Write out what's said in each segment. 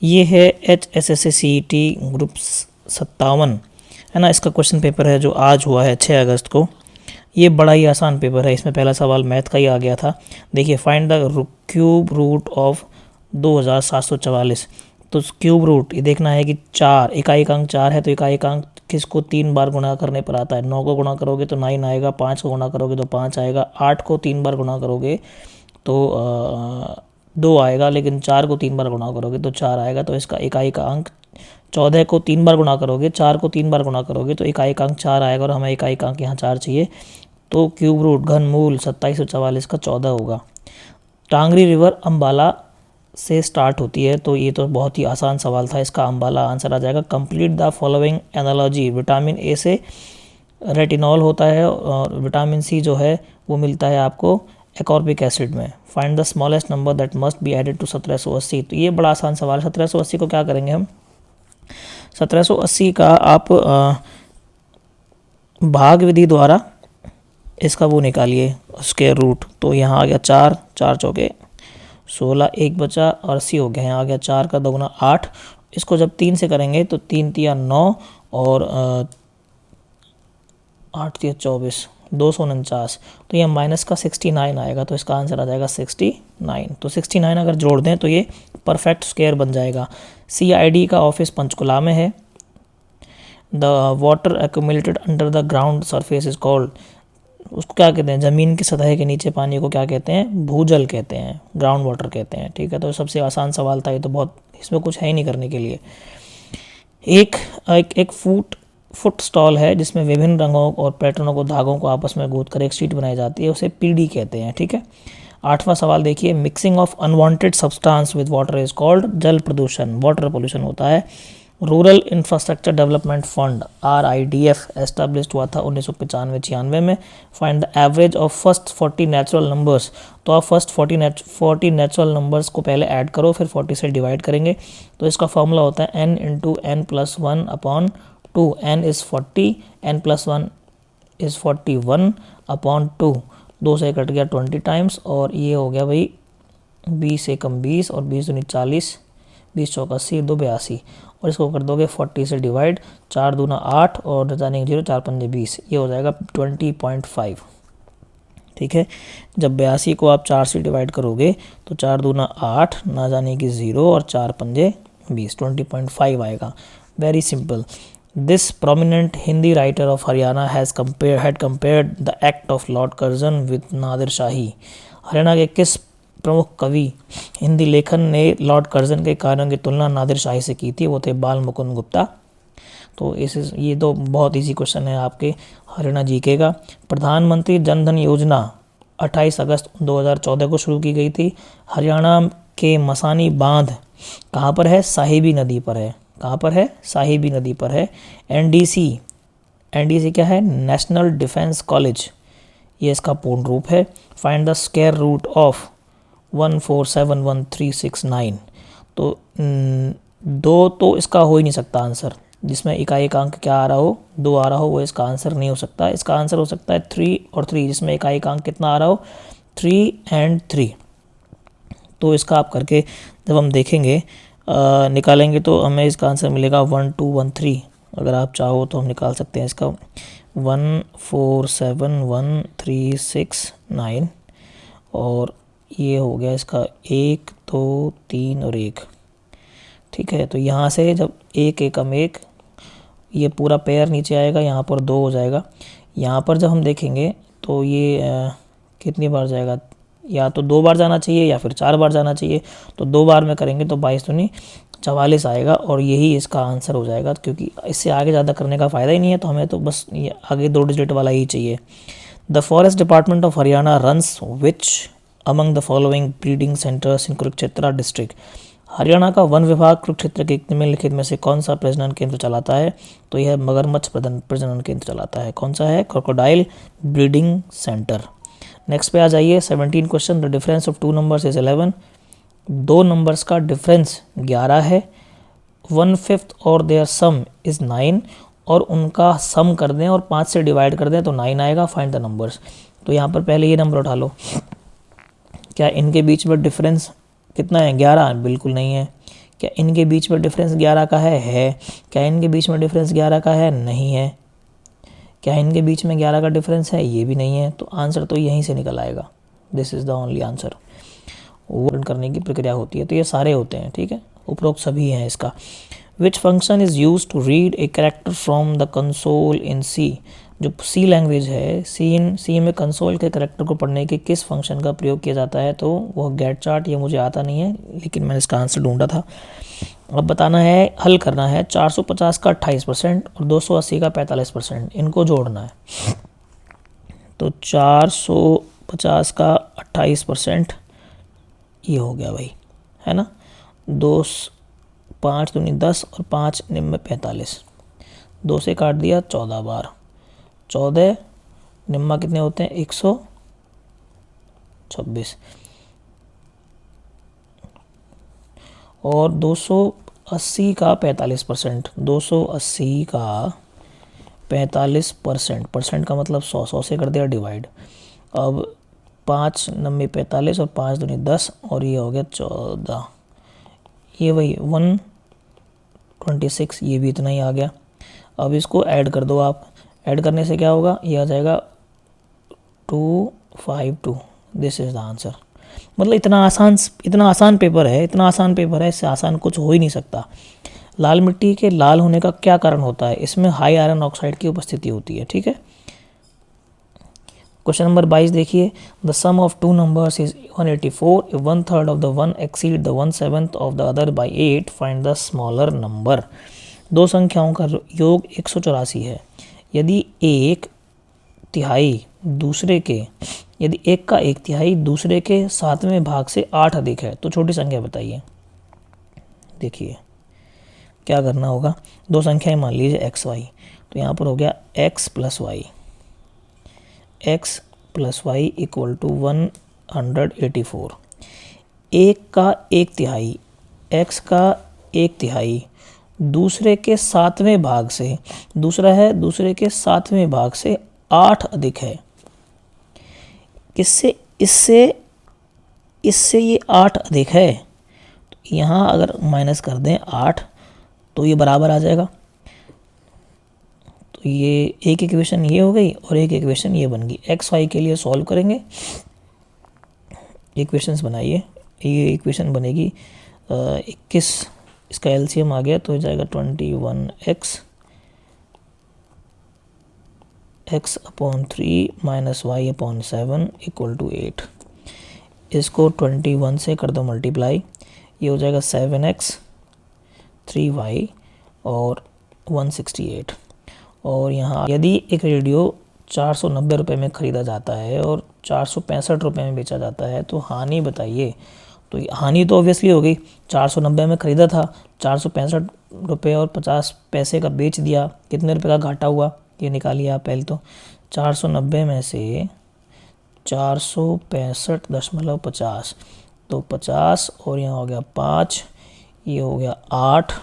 ये है HSSC-CET group 57 है ना, इसका क्वेश्चन पेपर है जो आज हुआ है 6 अगस्त को। ये बड़ा ही आसान पेपर है, इसमें पहला सवाल मैथ का ही आ गया था। देखिए, find the cube root of 2744। तो क्यूब रूट ये देखना है कि 4 इकाई अंक 4 है, तो इकाई अंक किसको 3 बार गुणा करने पर आता है। 9 को गुणा करोगे तो 9 आएगा, 5 को गुणा करोगे तो 5 आएगा, 8 को 3 बार गुणा करोगे तो 2 आएगा, लेकिन 4 को 3 बार गुणा करोगे तो 4 आएगा। तो इसका इकाई का अंक 14 को 3 बार गुणा करोगे, 4 को 3 बार गुणा करोगे तो इकाई का अंक 4 आएगा, और हमें इकाई का अंक यहाँ 4 चाहिए। तो क्यूब रूट घनमूल 2744 का 14 होगा। टांगरी रिवर अम्बाला से स्टार्ट होती है, तो ये तो बहुत ही आसान सवाल था, इसका अम्बाला आंसर आ जाएगा। Complete the following analogy. Vitamin A से रेटिनॉल होता है, और विटामिन सी जो है वो मिलता है आपको एकोर्बिक एसिड में। Find the smallest number that must be added to 1780। तो ये बड़ा आसान सवाल है। 1780 को क्या करेंगे हम, 1780 का आप भाग विधि द्वारा इसका वो निकालिए, स्क्वायर रूट। तो यहाँ आ गया 4, 4 चौके 16, 1 बचा और 80 हो गया। यहाँ आ गया 4 का 2 गुना 8। इसको जब 3 से करेंगे तो 3 तिया 9 और 8 तिया 24, 249। तो ये माइनस का 69 आएगा, तो इसका आंसर आ जाएगा 69। तो 69 अगर जोड़ दें तो ये परफेक्ट स्क्वायर बन जाएगा। CID का ऑफिस पंचकुला में है। The water accumulated under the ground surface is called. उसको क्या कहते हैं, ज़मीन की सतह के नीचे पानी को क्या कहते हैं, भूजल कहते हैं, ग्राउंड वाटर कहते हैं। ठीक है, तो सबसे आसान सवाल था ये, तो बहुत इसमें कुछ है ही नहीं करने के लिए। एक फुट स्टॉल है जिसमें विभिन्न रंगों और पैटर्नों को धागों को आपस में गूंथ कर एक शीट बनाई जाती है, उसे PD कहते हैं। ठीक है, 8वां सवाल देखिए, mixing of unwanted substance with water is called. जल प्रदूषण, वाटर पोल्यूशन होता है। Rural infrastructure development fund RIDF established हुआ था 1995-96 में। Find the average of first 40 natural numbers. तो आप फर्स्ट 40 नेचुरल नंबर्स को पहले ऐड करो, फिर 40 से डिवाइड करेंगे। तो इसका फॉर्मूला होता है n × n+1 upon 2। n is 40, n+1 is 41 upon 2। 2 से कट गया 20 टाइम्स, और ये हो गया भाई 20 एकम 20 और 20 दूनी 40, 20 चौका 80, 2 82। और इसको कर दोगे 40 से डिवाइड, 4 दूना 8 और जाने 0, 4 पंजे 20, ये हो जाएगा 20.5। ठीक है, जब 82 को आप 4 से डिवाइड करोगे तो 4 दूना 8, ना जाने की 0 और 4 पंजे 20, 20.5 आएगा। Very simple. This prominent Hindi writer of Haryana had compared the act of Lord Curzon with Nadir Shahi. Haryana के किस प्रमुख कवि हिंदी लेखन ने लॉर्ड कर्जन के कार्यों की तुलना नादिर शाही से की थी? वो थे बाल मुकुंद गुप्ता। तो ये तो बहुत इजी क्वेश्चन है आपके हरियाणा जीके का। प्रधानमंत्री जन धन योजना 28 अगस्त 2014 को शुरू की गई थी। हरियाणा के मसानी बांध कहाँ पर है? साहिबी नदी पर है। कहाँ पर है? साहिबी नदी पर है। NDC क्या है? नेशनल डिफेंस कॉलेज, ये इसका पूर्ण रूप है। Find the square root of 1471369। तो 2 तो इसका हो ही नहीं सकता आंसर, जिसमें इकाई का अंक क्या आ रहा हो, 2 आ रहा हो, वो इसका आंसर नहीं हो सकता। इसका आंसर हो सकता है 3 और 3, जिसमें इकाई का अंक कितना आ रहा हो, 3 और 3। तो इसका आप करके जब हम देखेंगे निकालेंगे तो हमें इसका आंसर मिलेगा 1213। अगर आप चाहो तो हम निकाल सकते हैं इसका 1471369, और ये हो गया इसका 1 2 3 और 1। ठीक है, तो यहाँ से जब 1 एकम 1, ये पूरा पेयर नीचे आएगा, यहाँ पर 2 हो जाएगा। यहाँ पर जब हम देखेंगे तो ये कितनी बार जाएगा, या तो 2 बार जाना चाहिए या फिर 4 बार जाना चाहिए। तो 2 बार में करेंगे तो 22 दूनी 44 आएगा, और यही इसका आंसर हो जाएगा, क्योंकि इससे आगे ज़्यादा करने का फ़ायदा ही नहीं है। तो हमें तो बस ये आगे 2 डिजिट वाला ही चाहिए। The forest department of Haryana runs which among the following breeding centres in Kurukshetra district. Haryana का वन विभाग कुरुक्षेत्र के निम्नलिखित में से कौन सा प्रजनन केंद्र चलाता है? तो यह मगरमच्छ प्रजनन केंद्र चलाता है। कौन सा है? Crocodile breeding centre. नेक्स्ट पे आ जाइए, 17 question. The difference of 2 numbers is 11। 2 numbers का डिफरेंस 11 है। 1/5 और देयर सम इज 9, और उनका सम कर दें और 5 से डिवाइड कर दें तो 9 आएगा। Find the numbers. तो यहाँ पर पहले ये नंबर उठा लो, क्या इनके बीच में डिफरेंस कितना है? 11? बिल्कुल नहीं है, क्या इनके बीच में डिफरेंस 11 का है? क्या इनके बीच में डिफरेंस 11 का है? नहीं है। क्या इनके बीच में 11 का डिफरेंस है? ये भी नहीं है। तो आंसर तो यहीं से निकल आएगा। This is the only answer. ओवरन करने की प्रक्रिया होती है। तो ये सारे होते हैं, ठीक है, उपरोक्त सभी हैं इसका। Which function is use to read a character from the console in C? जो सी लैंग्वेज है, सी में कंसोल के कैरेक्टर को पढ़ने के किस फंक्शन का प्रयोग किया जाता है? तो वो गेट चार्ट। ये मुझे आता नहीं है, लेकिन मैंने इसका आंसर ढूंढा था। अब बताना है, हल करना है 450 का 28% और 280 का 45%, इनको जोड़ना है। तो 450 का 28% ये हो गया भाई, है ना। 5 दूनी 10 और 5 निम्न 45, 2 से काट दिया 14 बार, 14 निम्मा कितने होते हैं? 126 और 280 का 45%, 280 का 45%, परसेंट का मतलब 100, 100 से कर दिया डिवाइड। अब 5 नम्बे 45 और 5 दूनी 10 और ये हो गया 14, ये वही 126, ये भी इतना ही आ गया। अब इसको ऐड कर दो आप, ऐड करने से क्या होगा? ये आ जाएगा 252। This is the answer. मतलब इतना आसान पेपर है, इतना आसान पेपर है, इससे आसान कुछ हो ही नहीं सकता। लाल मिट्टी के लाल होने का क्या कारण होता है? इसमें हाई आयरन ऑक्साइड की उपस्थिति होती है, ठीक है। क्वेश्चन नंबर 22 देखिए, the sum of two numbers is 184, if 1/3 of the one exceed the 1/7 of the other by 8, find the smaller number। दो संख्याओं का योग 184 है। यदि एक का एक तिहाई दूसरे के 7वें भाग से 8 अधिक है तो छोटी संख्या बताइए। देखिए क्या करना होगा, दो संख्याएं मान लीजिए एक्स वाई, तो यहाँ पर हो गया x plus y equal to 184। एक का एक तिहाई, x का एक तिहाई दूसरे के 7वें भाग से, दूसरा है दूसरे के 7वें भाग से 8 अधिक है। किससे? इससे ये 8 अधिक है। तो यहाँ अगर माइनस कर दें 8 तो ये बराबर आ जाएगा। तो ये एक इक्वेशन ये हो गई और एक इक्वेशन ये बन गई। एक्स वाई के लिए सॉल्व करेंगे, इक्वेशंस बनाइए। ये इक्वेशन बनेगी 21, इसका एलसीएम आ गया तो हो जाएगा 21x upon 3 minus y upon 7 equal to 8। इसको 21 से कर दो मल्टीप्लाई, ये हो जाएगा 7x 3y और 168। और यहाँ यदि एक रेडियो 490 रुपये में ख़रीदा जाता है और 465 रुपये में बेचा जाता है तो हानि बताइए। तो हानि तो ऑब्वियसली हो गई, 490 में ख़रीदा था, 465 रुपये और 50 पैसे का बेच दिया, कितने रुपए का घाटा हुआ ये निकालिए आप पहले। तो 490 में से 465.50 तो 50 और यहाँ हो गया 5, ये हो गया 8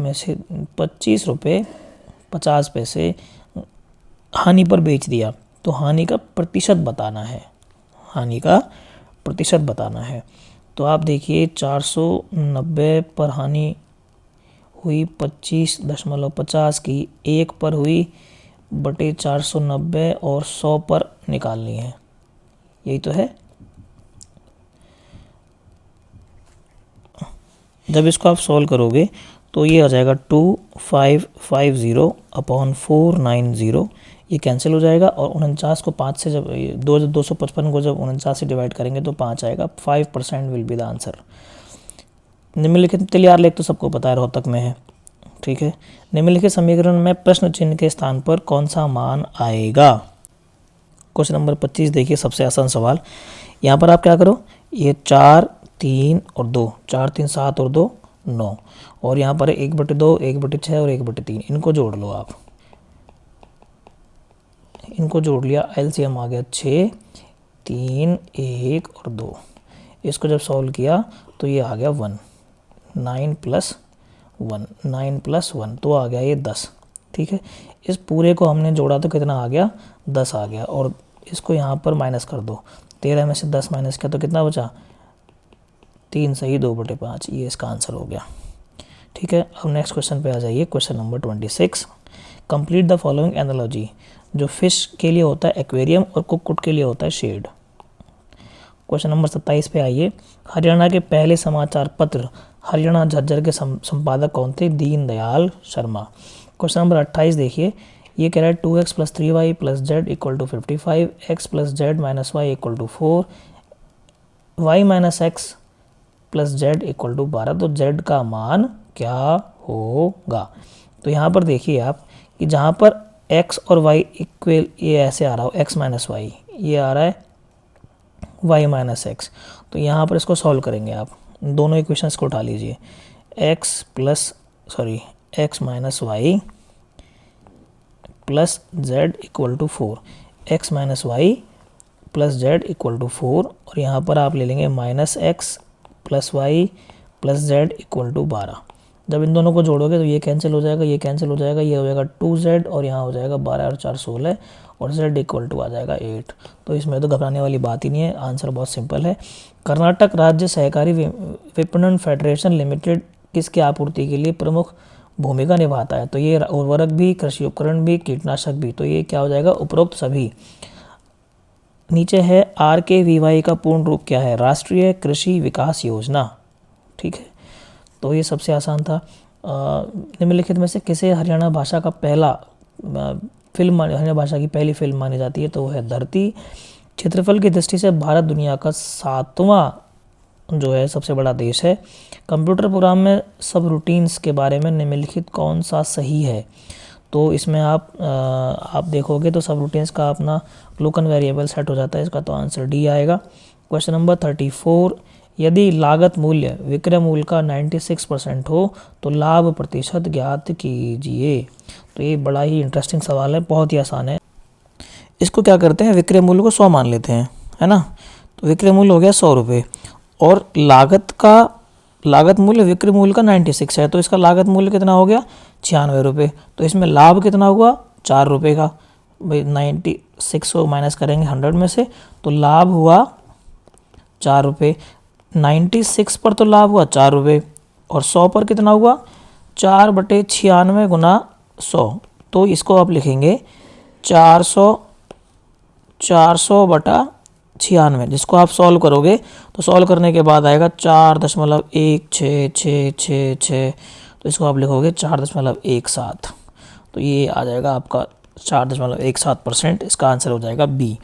में से 25 रुपये 50 पैसे हानि पर बेच दिया। तो हानि का प्रतिशत बताना है। तो आप देखिए 490 पर हानि हुई 25.50 की, 1 पर हुई बटे 490 और 100 पर निकालनी है, यही तो है। जब इसको आप सॉल्व करोगे तो ये आ जाएगा 2550 अपॉन 490, ये कैंसिल हो जाएगा। और 49 को 5 से जब 255 को जब 49 से डिवाइड करेंगे तो 5 आएगा। 5% विल बी द आंसर। निम्नलिखित तैयार लेख तो सबको पता है, रोहतक में है, ठीक है। निम्नलिखित समीकरण में प्रश्न चिन्ह के स्थान पर कौन सा मान आएगा? क्वेश्चन नंबर 25 देखिए, सबसे आसान सवाल। यहाँ पर आप क्या करो, ये 4 3 और 2, 4 3 7 और 2 9, और यहाँ पर 1/2 1/6 और 1/3, इनको जोड़ लो आप। इनको जोड़ लिया, एलसीएम आ गया 6 3 1 और 2। इसको जब सॉल्व किया तो ये आ गया 1, 9 + 1 तो आ गया ये 10, ठीक है। इस पूरे को हमने जोड़ा तो कितना आ गया? 10 आ गया। और इसको यहाँ पर माइनस कर दो, 13 में से 10 माइनस किया तो कितना बचा? 3 सही 2/5, ये इसका आंसर हो गया। ठीक है, अब नेक्स्ट क्वेश्चन पे आ जाइए। Question number 26, complete the following analogy. जो फिश के लिए होता है एक्वेरियम और कुक्कुट के लिए होता है शेड। क्वेश्चन नंबर 27 पे आइए। हरियाणा के पहले समाचार पत्र हरियाणा झज्जर के संपादक कौन थे? दीनदयाल शर्मा। क्वेश्चन नंबर 28 देखिए, ये कह रहा है 2x + 3y + z = 55, x + z - y = 4, y - x + z = 12। तो z का मान क्या होगा? तो यहाँ पर देखिए आप कि जहाँ पर x और y इक्वल, ये ऐसे आ रहा हो x - y, ये आ रहा है y - x, तो यहाँ पर इसको सॉल्व करेंगे आप। दोनों इक्वेशंस को उठा लीजिए, x - y + z = 4, x - y + z = 4, और यहाँ पर आप ले लेंगे -x + y + z = 12। जब इन दोनों को जोड़ोगे तो ये कैंसिल हो जाएगा, ये कैंसिल हो जाएगा, ये हो जाएगा 2z और यहाँ हो जाएगा 12 और 4 16 और z = आ जाएगा 8। तो इसमें तो घबराने वाली बात ही नहीं है, आंसर बहुत सिंपल है। कर्नाटक राज्य सहकारी विपणन फेडरेशन लिमिटेड किसकी आपूर्ति के लिए प्रमुख भूमिका निभाता है? तो ये उर्वरक भी, कृषि उपकरण भी, कीटनाशक भी, तो ये क्या हो जाएगा? उपरोक्त सभी। नीचे है RKVY का पूर्ण रूप क्या है? राष्ट्रीय कृषि विकास योजना। ठीक है, तो ये सबसे आसान था। निम्नलिखित में से किसे हरियाणा भाषा का पहला फिल्म, हरियाणा भाषा की पहली फिल्म मानी जाती है? तो वो है धरती। क्षेत्रफल की दृष्टि से भारत दुनिया का 7वां जो है सबसे बड़ा देश है। कंप्यूटर प्रोग्राम में सब रूटीन्स के बारे में निम्नलिखित कौन सा सही है? तो इसमें आप देखोगे तो सब रूटीन्स का अपना लोकल वेरिएबल सेट हो जाता है, इसका तो आंसर डी आएगा। क्वेश्चन नंबर 34, यदि लागत मूल्य विक्रय मूल्य का 96% हो तो लाभ प्रतिशत ज्ञात कीजिए। तो ये बड़ा ही इंटरेस्टिंग सवाल है, बहुत ही आसान है। इसको क्या करते हैं, विक्रय मूल्य को 100 मान लेते हैं, है ना। तो विक्रय मूल्य हो गया 100 रुपये और लागत मूल्य विक्रय मूल्य का 96 है, तो इसका लागत मूल्य कितना हो गया? 96 रुपये। तो इसमें लाभ कितना हुआ? 4 रुपये का। भाई 96 को माइनस करेंगे 100 में से, तो लाभ हुआ 4 रुपये। 96 पर तो लाभ हुआ 4 रुपये और 100 पर कितना हुआ? 4/96 गुना 100। तो इसको आप लिखेंगे 400/96, जिसको आप सॉल्व करोगे तो सॉल्व करने के बाद आएगा 4.1666, तो इसको आप लिखोगे 4.17। तो ये आ जाएगा आपका 4.17%, इसका आंसर हो जाएगा बी।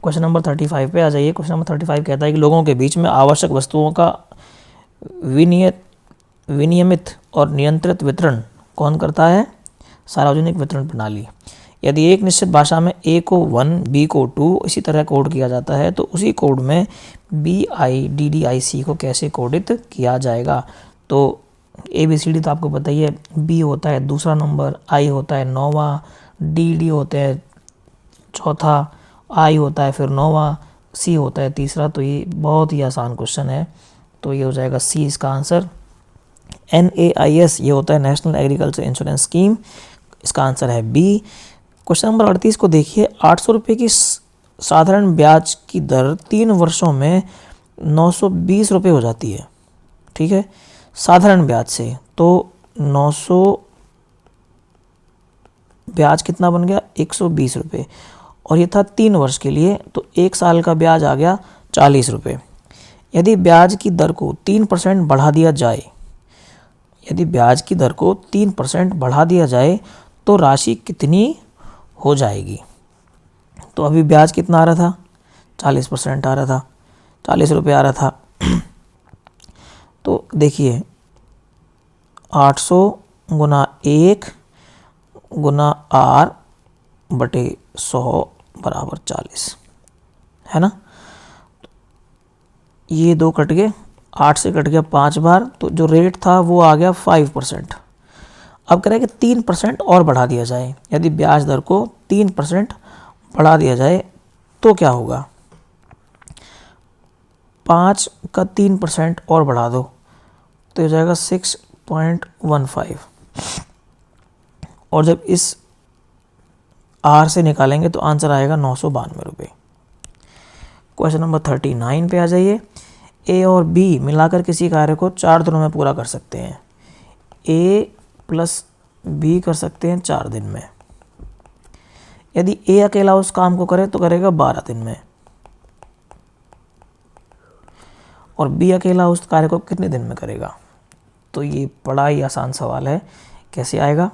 क्वेश्चन नंबर 35 पे आ जाइए। क्वेश्चन नंबर 35 कहता है कि लोगों के बीच में आवश्यक वस्तुओं का विनियमित और नियंत्रित वितरण कौन करता है? सार्वजनिक वितरण प्रणाली। यदि एक निश्चित भाषा में A को 1, B को 2 इसी तरह कोड किया जाता है तो उसी कोड में BIDDIC को कैसे कोडित किया जाएगा? तो ABCD तो आपको पता ही है, B होता है दूसरा नंबर, I होता है 9वां, DD होता है चौथा, I होता है फिर 9वां, C होता है तीसरा। तो ये बहुत ही आसान क्वेश्चन है, तो ये हो जाएगा C इसका आंसर। NAIS ये होता है नेशनल एग्रीकल्चर इंश्योरेंस स्कीम, इसका आंसर है B। क्वेश्चन नंबर 38 को देखिए। 800 रुपये की साधारण ब्याज की दर 3 वर्षों में 920 रुपये हो जाती है। ठीक है, साधारण ब्याज से तो 900 ब्याज कितना बन गया? 120 रुपये, और ये था 3 वर्ष के लिए, तो 1 साल का ब्याज आ गया 40 रुपये। यदि ब्याज की दर को 3% बढ़ा दिया जाए, यदि ब्याज की दर को 3% बढ़ा दिया जाए तो राशि कितनी हो जाएगी? तो अभी ब्याज कितना आ रहा था? 40% आ रहा था, 40 रुपये आ रहा था। तो देखिए 800 गुना 1 गुना R/100 बराबर 40, है ना। ये 2 कट गए, 8 से कट गया 5 बार, तो जो रेट था वो आ गया 5%। अब कह रहे हैं कि 3% और बढ़ा दिया जाए। यदि ब्याज दर को 3% बढ़ा दिया जाए तो क्या होगा? 5 का 3% और बढ़ा दो तो हो जाएगा 6.15, और जब इस R से निकालेंगे तो आंसर आएगा 992 रुपये। क्वेश्चन नंबर 39 पे आ जाइए। ए और बी मिलाकर किसी कार्य को 4 दिनों में पूरा कर सकते हैं। ए प्लस बी कर सकते हैं 4 दिन में। यदि ए अकेला उस काम को करे तो करेगा 12 दिन में, और बी अकेला उस कार्य को कितने दिन में करेगा। तो ये बड़ा ही आसान सवाल है, कैसे आएगा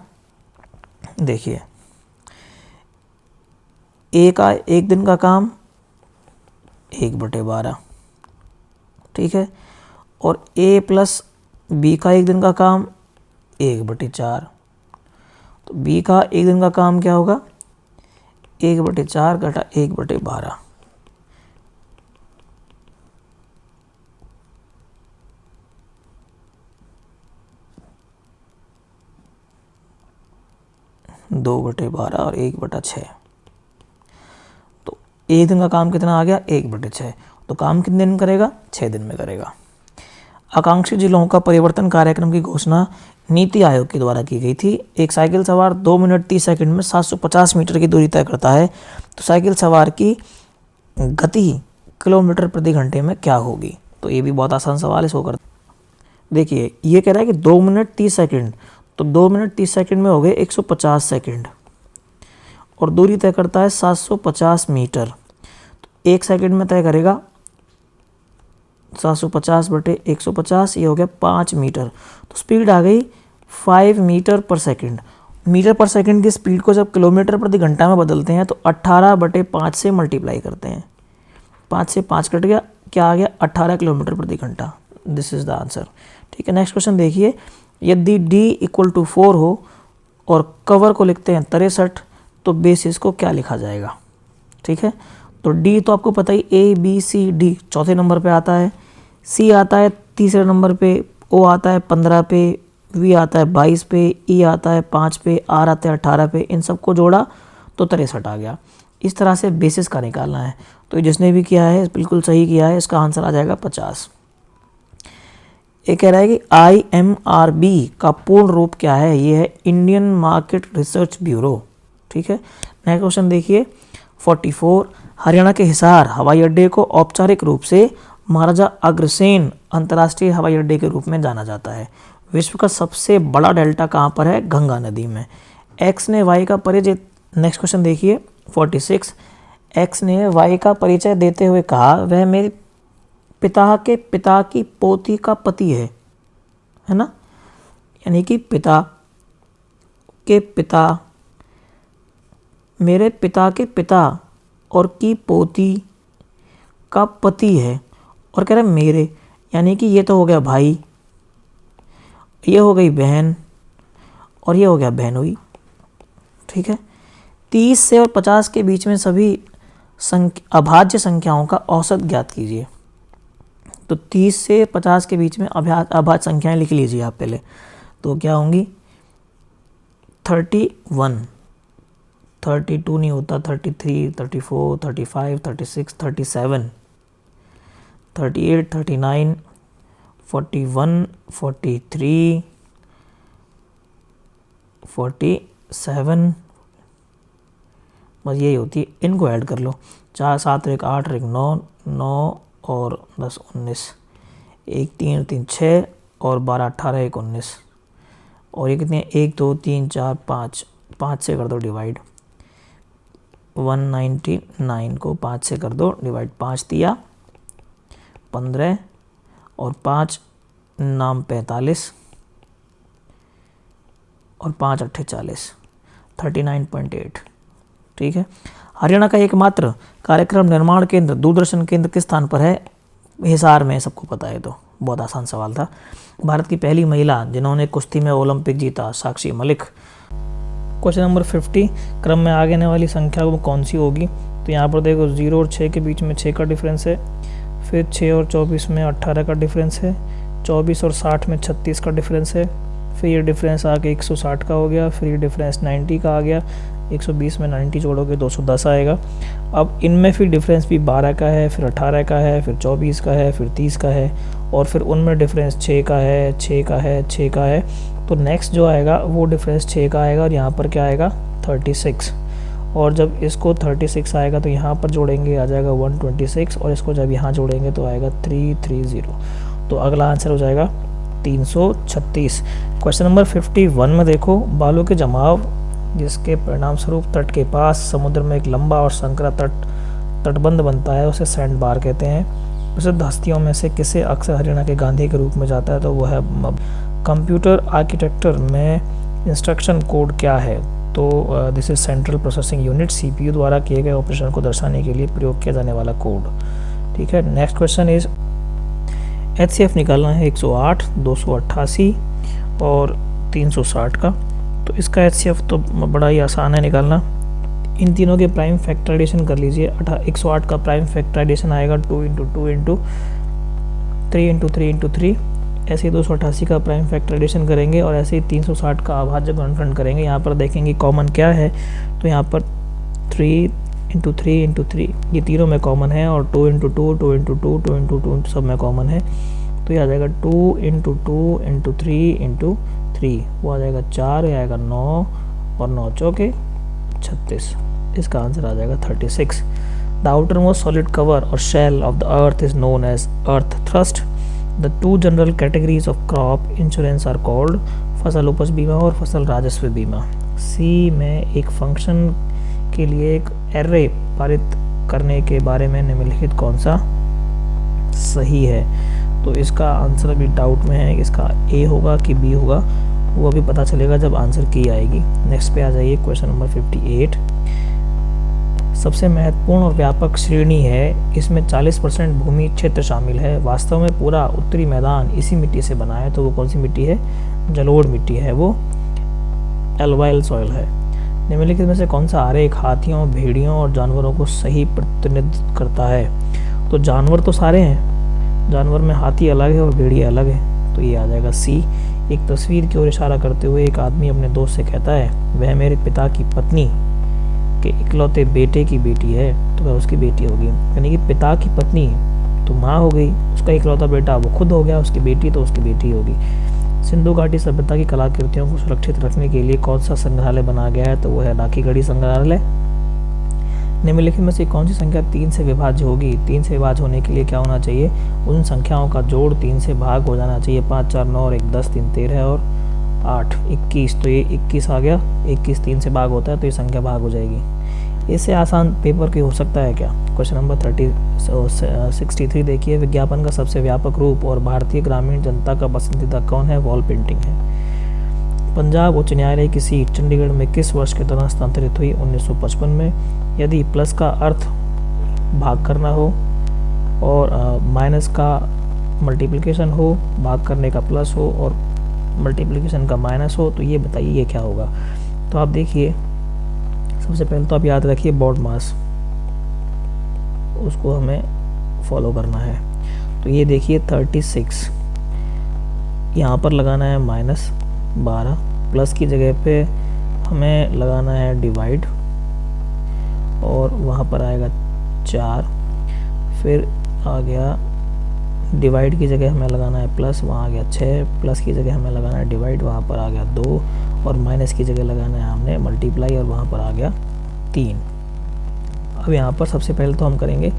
देखिए। ए का 1 दिन का काम 1/12, ठीक है, और ए प्लस बी का 1 दिन का काम 1/4। तो बी का 1 दिन का काम क्या होगा, 1/4 घटा 1/12। दो बटे 12 और 1/6। तो 1 दिन का काम कितना आ गया, 1/6। तो काम कितने दिन में करेगा, 6 दिन में करेगा। आकांक्षी जिलों का परिवर्तन कार्यक्रम की घोषणा नीति आयोग के द्वारा की गई थी। एक साइकिल सवार 2 मिनट 30 सेकंड में 750 मीटर की दूरी तय करता है, तो साइकिल सवार की गति किलोमीटर प्रति घंटे में क्या होगी। तो ये भी बहुत आसान सवाल है, इसको कर देखिए। ये कह रहा है कि 2 मिनट 30 सेकंड, तो 2 मिनट 30 सेकंड में हो गए 150 सेकंड, और दूरी तय करता है 750 मीटर। तो 1 सेकंड में तय करेगा 750 बटे 150, ये हो गया 5 मीटर। तो स्पीड आ गई 5 मीटर पर सेकंड। मीटर पर सेकंड की स्पीड को जब किलोमीटर प्रति घंटा में बदलते हैं तो 18/5 से मल्टीप्लाई करते हैं। 5 से 5 कट गया, क्या आ गया, 18 किलोमीटर प्रति घंटा। दिस इज द आंसर, ठीक है। नेक्स्ट क्वेश्चन देखिए। यदि d = 4 हो और कवर को लिखते हैं 63, तो बेसिस को क्या लिखा जाएगा, ठीक है। तो d तो आपको पता ही, A B C D चौथे नंबर पे आता है, C आता है तीसरे नंबर पे, O आता है 15 पे, V आता है 22 पे, E आता है 5 पे, R आता है 18 पे। इन सबको जोड़ा तो 63 आ गया। इस तरह से बेसिस का निकालना है। तो जिसने भी किया है बिल्कुल सही किया है, इसका आंसर आ जाएगा 50। ये कह रहा है कि IMRB का पूर्ण रूप क्या है, ये है इंडियन मार्केट रिसर्च ब्यूरो, ठीक है। नेक्स्ट क्वेश्चन देखिए 44। हरियाणा के हिसार हवाई अड्डे को औपचारिक रूप से महाराजा अग्रसेन अंतर्राष्ट्रीय हवाई अड्डे के रूप में जाना जाता है। विश्व का सबसे बड़ा डेल्टा कहाँ पर है, गंगा नदी में। एक्स ने वाई का परिचय, नेक्स्ट क्वेश्चन देखिए 46। एक्स ने वाई का परिचय देते हुए कहा, वह मेरे पिता के पिता की पोती का पति है ना, यानी कि पिता के पिता, मेरे पिता के पिता और की पोती का पति है, और कह रहे मेरे, यानी कि ये तो हो गया भाई, ये हो गई बहन, और ये हो गया बहनोई, ठीक है। 30 से और 50 के बीच में सभी अभाज्य संख्याओं का औसत ज्ञात कीजिए। तो 30 से 50 के बीच में अभाज्य संख्याएं लिख लीजिए आप पहले। तो क्या होंगी, 31, 32 नहीं होता, 33, 34, 35, 36, 37, 38, 39, 41, 43, 47, बस यही होती है। इनको ऐड कर लो, 4 7 1 8 1 9 9 और 10 19, 1 3 3 6 और 12 18 1 19, और ये कितने, 1 2 3 4 5, 5 से कर दो डिवाइड, 199 को 5 से कर दो डिवाइड, 5 दिया 15 और 5 नाम 45 और 5 8 40, 39.8, ठीक है। हरियाणा का एकमात्र कार्यक्रम निर्माण केंद्र दूरदर्शन केंद्र किस स्थान पर है, हिसार में, सबको पता है। तो बहुत आसान सवाल था। भारत की पहली महिला जिन्होंने कुश्ती में ओलंपिक जीता, साक्षी मलिक। Question number 50। क्रम में आगे आने वाली संख्या वो कौन सी होगी। तो यहाँ पर देखो 0 और 6 के बीच में 6 का डिफरेंस है, फिर 6 और 24 में 18 का डिफरेंस है, 24 और 60 में 36 का डिफरेंस है, फिर ये डिफरेंस आके 160 का हो गया, फिर ये डिफरेंस 90 का आ गया, 120 में 90 जोड़ोगे 210 आएगा। अब इनमें फिर डिफरेंस भी 12 का है, फिर 18 का है, फिर 24 का है, फिर 30 का है, और फिर उनमें डिफरेंस 6 का है, 6 का है, 6 का है। तो नेक्स्ट जो आएगा वो डिफरेंस 6 का आएगा, और यहाँ पर क्या आएगा 36। और जब इसको 36 आएगा तो यहाँ पर जोड़ेंगे आ जाएगा 126, और इसको जब यहाँ जोड़ेंगे तो आएगा 330। तो अगला आंसर हो जाएगा 336। क्वेश्चन नंबर 51 में देखो, बालू के जमाव जिसके परिणाम स्वरूप तट के पास समुद्र में एक लंबा और संकरा तटबंध बनता है उसे सैंड बार कहते हैं। प्रसिद्ध हस्तियों में से किसे अक्सर हरियाणा के गांधी के रूप में जाता है, तो वह है कंप्यूटर आर्किटेक्चर में इंस्ट्रक्शन कोड क्या है, तो this is central processing unit, CPU द्वारा किए गए ऑपरेशन को दर्शाने के लिए प्रयोग किया जाने वाला कोड। ठीक है, नेक्स्ट क्वेश्चन इज एचसीएफ निकालना है 108, 288 और 360 का। तो इसका एचसीएफ तो बड़ा ही आसान है निकालना। इन तीनों के प्राइम फैक्टराइजेशन कर लीजिए। 108 का प्राइम फैक्टराइजेशन आएगा 2 × 2 × 3 × 3 × 3। ऐसे ही 288 का प्राइम फैक्टराइजेशन करेंगे और ऐसे ही 360 का अभाज्य गुणनफल करेंगे। यहाँ पर देखेंगे कॉमन क्या है, तो यहाँ पर 3 × 3 × 3 ये तीनों में कॉमन है, और 2 × 2 2 × 2 2 × 2 सब में कॉमन है। तो ये आ जाएगा 2 × 2 × 3 × 3, वो आ जाएगा 4, ये आएगा 9 और 9 चौके 36। इसका आंसर आ जाएगा 36। The outer most solid cover और shell of the earth is known as earth thrust. The two general categories of crop insurance are called, फसल उपज बीमा और फसल राजस्व बीमा। सी में एक फंक्शन के लिए एक एरे पारित करने के बारे में निम्नलिखित कौन सा सही है, तो इसका आंसर अभी डाउट में है, इसका ए होगा कि बी होगा, वो अभी पता चलेगा जब आंसर की आएगी। नेक्स्ट पे आ जाइए, क्वेश्चन नंबर 58। सबसे महत्वपूर्ण और व्यापक श्रेणी है, इसमें 40% भूमि क्षेत्र शामिल है। वास्तव में पूरा उत्तरी मैदान इसी मिट्टी से बना है, तो वो कौन सी मिट्टी है, जलोढ़ मिट्टी है, वो एल्वाइल सॉइल है। निम्नलिखित में से कौन सा आरेख हाथियों, भेड़ियों और जानवरों को सही प्रतिनिधित्व करता है, तो जानवर तो सारे हैं, जानवर में हाथी अलग है और भेड़िया अलग है, तो ये आ जाएगा सी। एक तस्वीर की ओर इशारा करते हुए एक आदमी अपने दोस्त से कहता है, वह मेरे पिता की पत्नी के इकलौते बेटे की बेटी है, तो वह उसकी बेटी होगी। यानी कि पिता की पत्नी तो माँ हो गई, उसका इकलौता बेटा वो खुद हो गया, उसकी बेटी तो उसकी बेटी होगी। सिंधु घाटी सभ्यता की कलाकृतियों को सुरक्षित रखने के लिए कौन सा संग्रहालय बनाया गया है, तो वो है राखीगढ़ी संग्रहालय। निम्नलिखित में से कौन सी संख्या 3 से विभाज्य होगी, 3 से विभाज्य होने के लिए क्या होना चाहिए, उन संख्याओं का जोड़ 3 से भाग हो जाना चाहिए। 5 4 9 और 1 10, 3 13 और 8 21, तो ये 21 आ गया, 21 3 से भाग होता है, तो ये संख्या भाग हो जाएगी। इससे आसान पेपर की हो सकता है क्या। क्वेश्चन नंबर 63 देखिए, विज्ञापन का सबसे व्यापक रूप और भारतीय ग्रामीण जनता का पसंदीदा कौन है, वॉल पेंटिंग है। पंजाब उच्च न्यायालय की सीट चंडीगढ़ में किस वर्ष के दौरान स्थानांतरित हुई, 1955 में। यदि प्लस का अर्थ भाग करना हो और माइनस का मल्टीप्लिकेशन हो, भाग करने का प्लस हो और मल्टीप्लिकेशन का माइनस हो, तो ये बताइए ये क्या होगा। तो आप देखिए, सबसे पहले तो आप याद रखिए बोर्ड मास, उसको हमें फॉलो करना है। तो ये देखिए 36, यहाँ पर लगाना है -12, प्लस की जगह पे हमें लगाना है डिवाइड, और वहाँ पर आएगा 4, फिर आ गया डिवाइड की जगह हमें लगाना है प्लस, वहाँ आ गया 6, प्लस की जगह हमें लगाना है डिवाइड, वहाँ पर आ गया 2, और माइनस की जगह लगाना है हमने मल्टीप्लाई, और वहाँ पर आ गया 3। अब यहाँ पर सबसे पहले तो हम करेंगे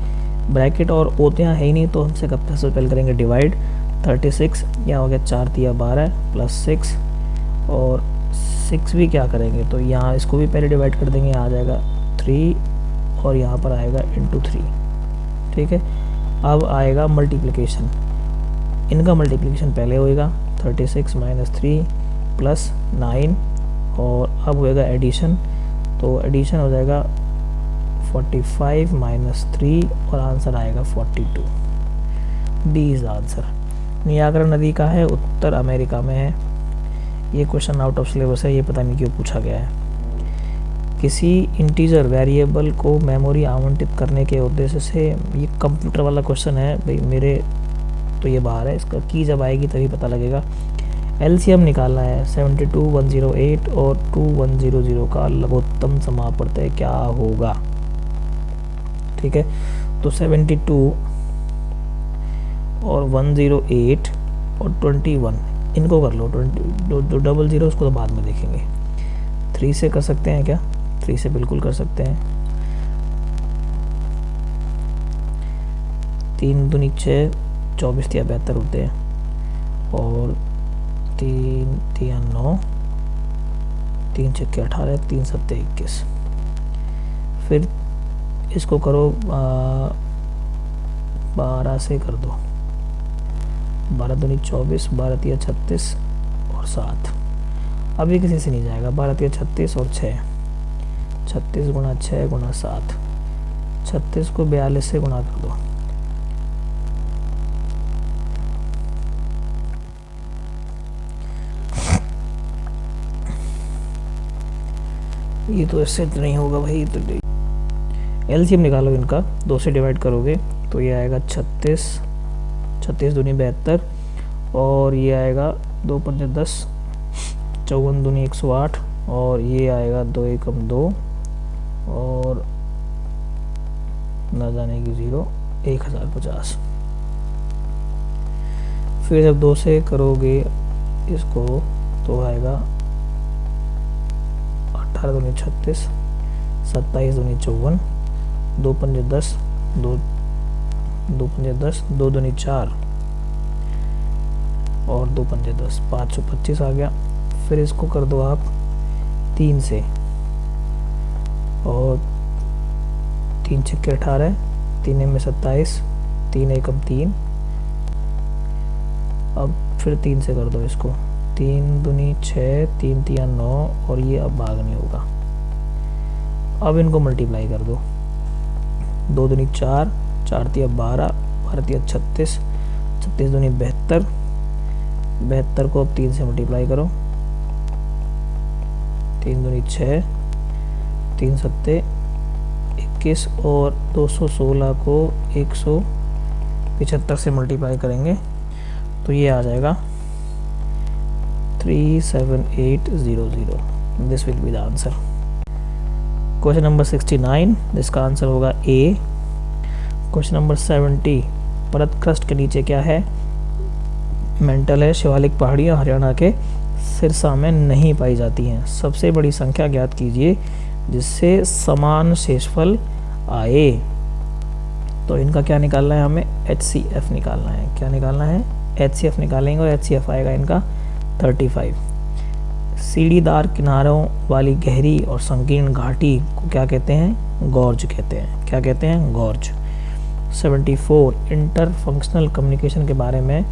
ब्रैकेट, और ओ तो यहाँ है ही नहीं, तो हमसे सबसे पहले करेंगे डिवाइड। 36 यहाँ हो गया 4 × 12 प्लस 6, और 6 भी क्या करेंगे, तो यहाँ इसको भी पहले डिवाइड कर देंगे, आ जाएगा 3, और यहाँ पर आएगा × 3। ठीक है, अब आएगा मल्टीप्लिकेशन, इनका मल्टीप्लिकेशन पहले होएगा, 36 - 3 + 9, और अब होएगा एडिशन, तो एडिशन हो जाएगा 45 - 3, और आंसर आएगा 42। B is answer. नियाग्रा नदी का है, उत्तर अमेरिका में है। ये क्वेश्चन आउट ऑफ सिलेबस है, ये पता नहीं क्यों पूछा गया है। किसी इंटीजर वेरिएबल को मेमोरी आवंटित करने के उद्देश्य से, ये कंप्यूटर वाला क्वेश्चन है भाई मेरे, तो ये बाहर है, इसका की जब आएगी तभी पता लगेगा। एलसीएम निकालना है, 72 108 और 2100 का लघुत्तम समापवर्तय क्या होगा। ठीक है, तो 72 और 108 और 21 इनको कर लो, 20 00 उसको तो बाद में देखेंगे। 3 से कर सकते हैं क्या, 3 से बिल्कुल कर सकते हैं। 3 दूनी 6, 24 या 72 होते हैं, और 3 3 9, 3 6 18, 3 7 21। फिर इसको करो 12 से कर दो, 12 दूनी 24, 12 3 36 और 7। अभी किसी से नहीं जाएगा, 12 3 36 और 6, 36 गुणा 6 गुणा 7, 36 को 42 से गुणा कर दो। ये तो इससे नहीं होगा भाई, तो एलसीएम निकालो इनका, 2 से डिवाइड करोगे तो ये आएगा 36, 36 दूनी 72, और ये आएगा 2 5 10, 54 दूनी 108, और ये आएगा 2 एकम 2, और न जाने की 0, 1050। फिर जब 2 से करोगे इसको तो आएगा 18 दूनी 36, 27 दूनी 54, 2 5 10, 2 5 10, 2 दूनी 4, और 2 5 10, 525 आ गया। फिर इसको कर दो आप 3 से, और 3 6 18, 3 में 27, 3 एकम 3। अब फिर 3 से कर दो इसको, 3 दूनी 6, 3 3 9, और ये अब भाग नहीं होगा। अब इनको मल्टीप्लाई कर दो, 2 दूनी 4, 4 3 12, 12 3 36, 36 दूनी 72, 72 को अब 3 से मल्टीप्लाई करो, 3 दूनी 6, 3 7 21, और 216 को 175 से मल्टीप्लाई करेंगे तो ये आ जाएगा 37800। This will be the answer. Question number 69, जिसका आंसर होगा ए। क्वेश्चन नंबर 70, परत क्रस्ट के नीचे क्या है? मेंटल है, शिवालिक पहाड़ियाँ हरियाणा के सिरसा में नहीं पाई जाती हैं। सबसे बड़ी संख्या ज्ञात कीजिए जिससे समान शेषफल आए। तो इनका क्या निकालना है हमें? HCF निकालना है। क्या निकालना है? HCF निकालेंगे, और HCF आएगा इनका 35। सीढ़ीदार किनारों वाली गहरी और संकीर्ण घाटी को क्या कहते हैं? गॉर्ज कहते हैं। क्या कहते हैं? गॉर्ज। 74, इंटर फंक्शनल कम्युनिकेशन के बारे में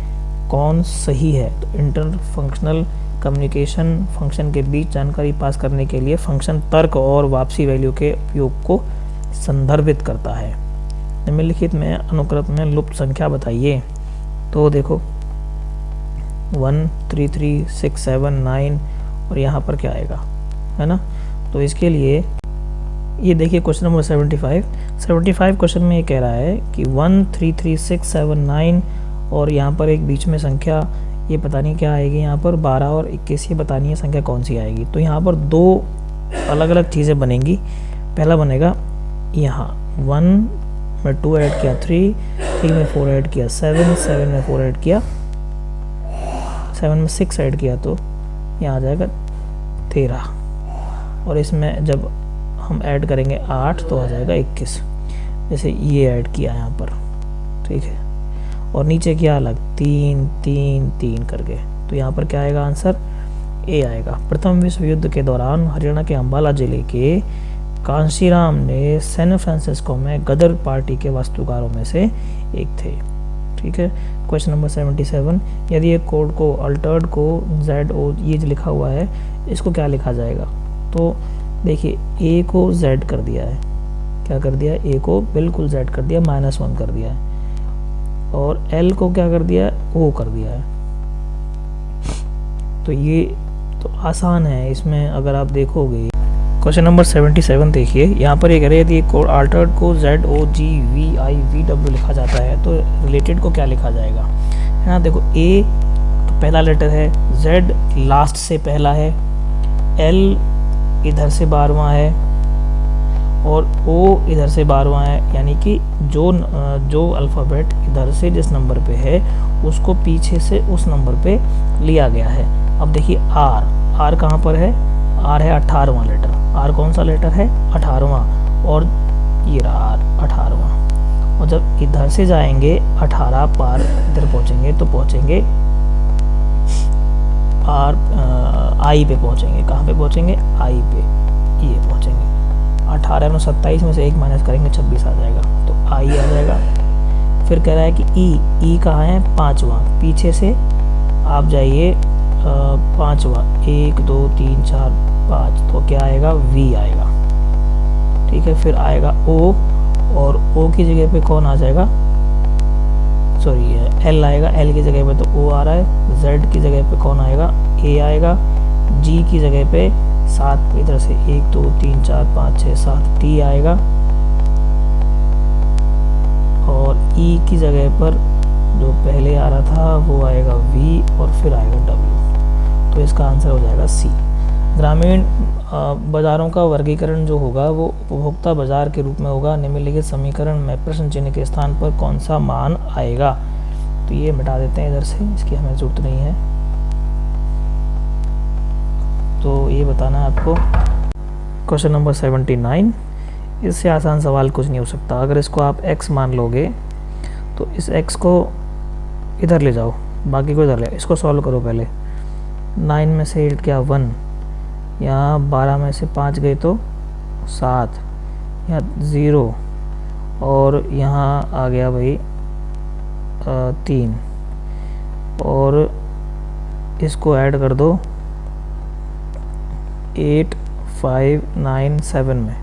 कौन सही है? तो इंटर फंक्शनल कम्युनिकेशन फंक्शन के बीच जानकारी पास करने के लिए फंक्शन तर्क और वापसी वैल्यू के उपयोग को संदर्भित करता है। निम्नलिखित में अनुक्रम में लुप्त संख्या बताइए। तो देखो 1 3 3 6 7 9, और यहाँ पर क्या आएगा, है ना? तो इसके लिए ये देखिए क्वेश्चन नंबर 75 क्वेश्चन में ये कह रहा है कि 1 3 3 6 7 9, और यहाँ पर एक बीच में संख्या ये पता नहीं क्या आएगी, यहाँ पर 12 और 21 ये बतानी है संख्या कौन सी आएगी। तो यहाँ पर दो अलग अलग चीज़ें बनेंगी। पहला बनेगा यहाँ 1 में 2 ऐड किया 3 में 4 ऐड किया 7 में 4 ऐड किया 7 में 6 ऐड किया, तो यहाँ आ जाएगा 13, और इसमें जब हम ऐड करेंगे 8 तो आ जाएगा 21। जैसे ये ऐड किया यहाँ पर, ठीक है, और नीचे क्या अलग 3 3 3 करके, तो यहाँ पर क्या आएगा आंसर? ए आएगा। प्रथम विश्व युद्ध के दौरान हरियाणा के अंबाला जिले के कांशीराम ने सैन फ्रांसिस्को में गदर पार्टी के वास्तुकारों में से एक थे। ठीक है। क्वेश्चन नंबर 77, यदि एक कोड को अल्टर्ड को ZO ये जो लिखा हुआ है इसको क्या लिखा जाएगा? तो देखिए ए को Z कर दिया है, क्या कर दिया? ए को बिल्कुल Z कर दिया, -1 कर दिया है, और L को क्या कर दिया? O कर दिया है। तो ये तो आसान है, इसमें अगर आप देखोगे क्वेश्चन नंबर 77 देखिए, यहाँ पर ये कह रहे हैं यदि कोड अल्टर्ड को ZOGVIVW लिखा जाता है तो रिलेटेड को क्या लिखा जाएगा? है ना, देखो A तो पहला लेटर है, Z लास्ट से पहला है, L इधर से 12वां है, और O इधर से 12वां है, यानी कि जो अल्फ़ाबेट इधर से जिस नंबर पे है उसको पीछे से उस नंबर पे लिया गया है। अब देखिए R कहाँ पर है? आर है 18वां लेटर, आर कौन सा लेटर है 18वां, और ये रहा आर 18वां। और जब इधर से जाएंगे 18 पार इधर पहुँचेंगे तो पहुँचेंगे आर आई पे पहुँचेंगे। कहाँ पे पहुँचेंगे? आई पे, ये पहुँचेंगे। 18 में 27 में से 1 माइनस करेंगे 26 आ जाएगा, तो आई आ जाएगा। फिर कह रहा है कि ई कहाँ है? 5वां, पीछे से आप जाइए 5वां, 1 2 3 4 5, तो क्या आएगा? वी आएगा, ठीक है। फिर आएगा ओ, और ओ की जगह पे कौन आ जाएगा? सॉरी एल आएगा, एल की जगह पे तो ओ आ रहा है। जेड की जगह पे कौन आएगा? ए आएगा। जी की जगह पे 7 इधर से 1 2 3 4 5 6 7 टी आएगा, और ई की जगह पर जो पहले आ रहा था वो आएगा वी, और फिर आएगा डब्ल्यू। तो इसका आंसर हो जाएगा सी। ग्रामीण बाज़ारों का वर्गीकरण जो होगा वो उपभोक्ता बाज़ार के रूप में होगा। निम्नलिखित समीकरण में प्रश्न चिन्ह के स्थान पर कौन सा मान आएगा? तो ये मिटा देते हैं इधर से, इसकी हमें ज़रूरत नहीं है। तो ये बताना है आपको। क्वेश्चन नंबर 79, इससे आसान सवाल कुछ नहीं हो सकता। अगर इसको आप x मान लोगे तो इस x को इधर ले जाओ, बाकी को इधर ले, इसको सॉल्व करो पहले। 9 में से 8 क्या 1, यहाँ 12 में से 5 गए तो 7, यहाँ 0, और यहाँ आ गया भाई 3, और इसको ऐड कर दो 8 5 9 7 में,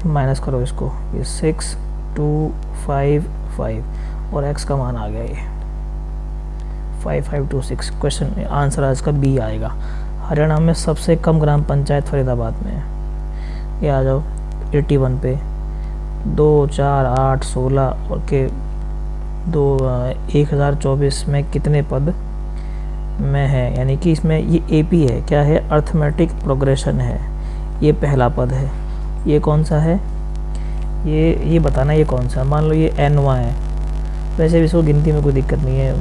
माइनस करो इसको, ये 6 2 5 5, और x का मान आ गया ये 5526। क्वेश्चन आंसर आज का बी आएगा। हरियाणा में सबसे कम ग्राम पंचायत फरीदाबाद में है। ये आ जाओ 81 पे, 2 4 8 16 और के 1024 में कितने पद में है? यानी कि इसमें ये एपी है, क्या है? अर्थमेटिक प्रोग्रेशन है। ये पहला पद है। ये कौन सा है? ये बताना ये कौन सा। मान लो ये एनवा है, वैसे भी इसको गिनती में कोई दिक्कत नहीं है।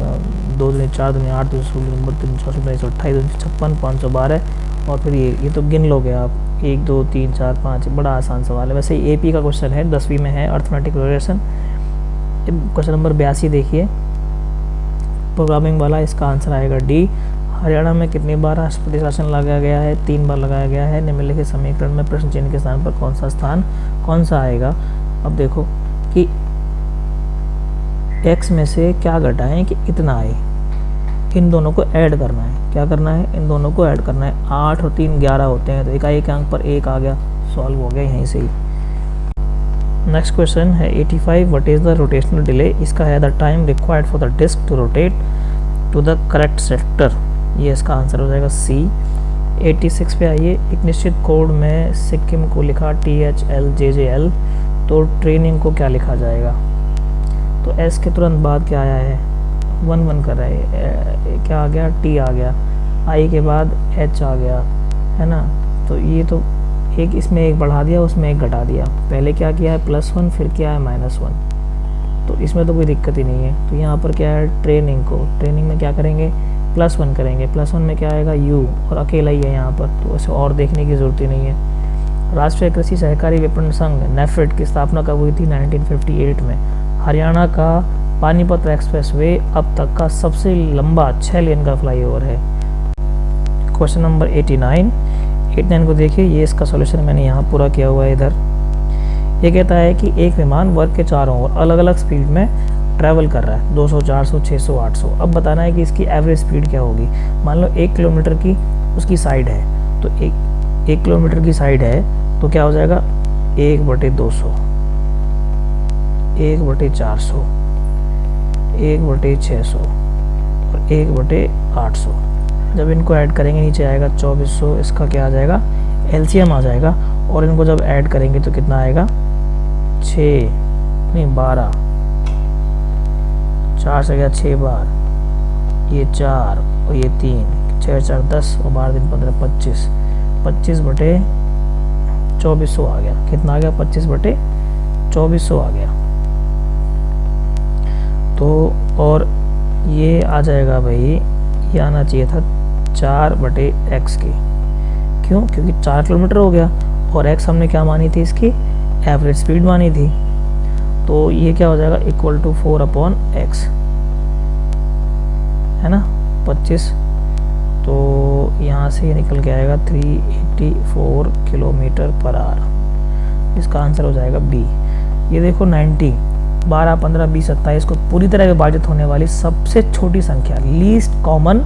2 दूनी 4 दूनी 8 दूनी 16 दूनी 32 24 28 56 512, और फिर ये तो गिन लोगे आप 1 2 3 4 5। बड़ा आसान सवाल है। वैसे एपी का क्वेश्चन है, 10वीं में है, अर्थमेटिक प्रोग्रेशन। क्वेश्चन नंबर 82 देखिए, प्रोग्रामिंग वाला, इसका आंसर आएगा डी। हरियाणा में कितनी बार राष्ट्रपति शासन लगाया गया है? 3 बार लगाया गया है। निम्नलिखित समीकरण में प्रश्न चिन्ह के स्थान पर कौन सा आएगा? अब देखो कि x में से क्या घटाएं कि इतना आए, इन दोनों को ऐड करना है। क्या करना है? इन दोनों को ऐड करना है। 8 और 3 11 होते हैं, तो एक अंक पर 1 आ गया, सॉल्व हो गया यहीं से ही। नेक्स्ट क्वेश्चन है 85, what is the rotational delay? इसका है the time required for the disk to rotate to the correct sector. ये इसका आंसर हो जाएगा सी। 86 पे आइए, एक निश्चित कोड में सिक्किम को लिखा THLJJL, तो ट्रेनिंग को क्या लिखा जाएगा? तो एस के तुरंत बाद क्या आया है? 1 1 कर रहा है, क्या आ गया? टी आ गया। आई के बाद एच आ गया, है ना। तो ये तो एक इसमें एक बढ़ा दिया, उसमें एक घटा दिया। पहले क्या किया है? +1, फिर क्या है? -1। तो इसमें तो कोई दिक्कत ही नहीं है। तो यहाँ पर क्या है? ट्रेनिंग में क्या करेंगे? +1 करेंगे। +1 में क्या आएगा? यू, और अकेला ही है यहाँ पर, तो इसे और देखने की ज़रूरत ही नहीं है। राष्ट्रीय कृषि सहकारी विपणन संघ नेफेड की स्थापना कब हुई थी? 1958 में। हरियाणा का पानीपत एक्सप्रेसवे अब तक का सबसे लंबा 6 लेन का फ्लाईओवर है। क्वेश्चन नंबर 89 को देखिए, ये इसका सॉल्यूशन मैंने यहाँ पूरा किया हुआ है इधर। ये कहता है कि एक विमान वर्ग के चारों ओर अलग अलग स्पीड में ट्रैवल कर रहा है, 200 400 600 800। अब बताना है कि इसकी एवरेज स्पीड क्या होगी। मान लो 1 किलोमीटर की उसकी साइड है, तो 1 किलोमीटर की साइड है तो क्या हो जाएगा? 1/200, 1/400, 1/600 और 1/800। जब इनको ऐड करेंगे नीचे आएगा 2400, इसका क्या आ जाएगा? एलसीएम आ जाएगा। और इनको जब ऐड करेंगे तो कितना आएगा? 12, 4 से गया 6 बार, ये 4 और ये 3, 6 4 10 और 12 दिन 15 25, 25/2400 आ गया। कितना आ गया? 25/2400 आ गया। तो और ये आ जाएगा भाई, ये आना चाहिए था 4/x के। क्यों? क्योंकि 4 किलोमीटर हो गया और x हमने क्या मानी थी, इसकी एवरेज स्पीड मानी थी, तो ये क्या हो जाएगा इक्वल टू 4/x, है ना 25, तो यहाँ से ये निकल के आएगा 384 किलोमीटर पर आवर। इसका आंसर हो जाएगा बी। ये देखो 90, 12, 15, 20, 27 को पूरी तरह विभाजित होने वाली सबसे छोटी संख्या, लीस्ट कॉमन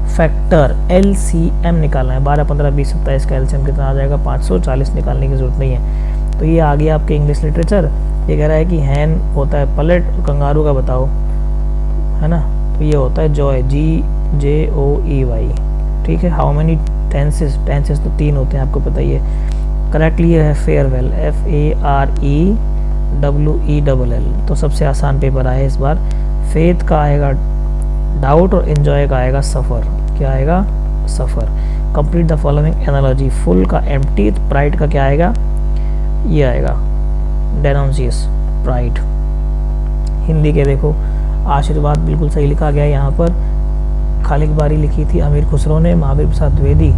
फैक्टर LCM निकालना है। 12, 15, 20, 27 का LCM कितना आ जाएगा 540, निकालने की जरूरत नहीं है। तो ये आ गया आपके इंग्लिश लिटरेचर। ये कह रहा है कि हैन होता है पलेट, और कंगारू का बताओ, है ना, तो ये होता है जॉय, GJOEY, ठीक है। हाउ मेनी टेंसेस, टेंसेस तो 3 होते हैं, आपको पता ही है। करेक्टली ये है फेयरवेल, FAREWELL। तो सबसे आसान पेपर आया इस बार। फेथ का आएगा डाउट और एंजॉय का आएगा सफ़र। क्या आएगा? सफ़र। Complete the following analogy. Full का एम्प्टी, प्राइड का क्या आएगा? ये आएगा डेनोन्सियस, प्राइड। हिंदी के देखो आशीर्वाद बिल्कुल सही लिखा गया है यहाँ पर। खालिक बारी लिखी थी अमीर खुसरो ने, महावीर प्रसाद द्विवेदी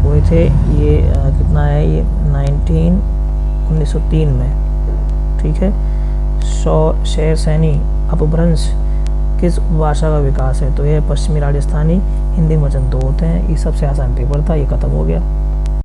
हुए थे, ये कितना है, ये 1903 में, ठीक है। शेर सैनी अपभ्रंश किस भाषा का विकास है, तो यह पश्चिमी राजस्थानी, हिंदी वचन 2 होते हैं। ये सबसे आसान पेपर था, ये खत्म हो गया।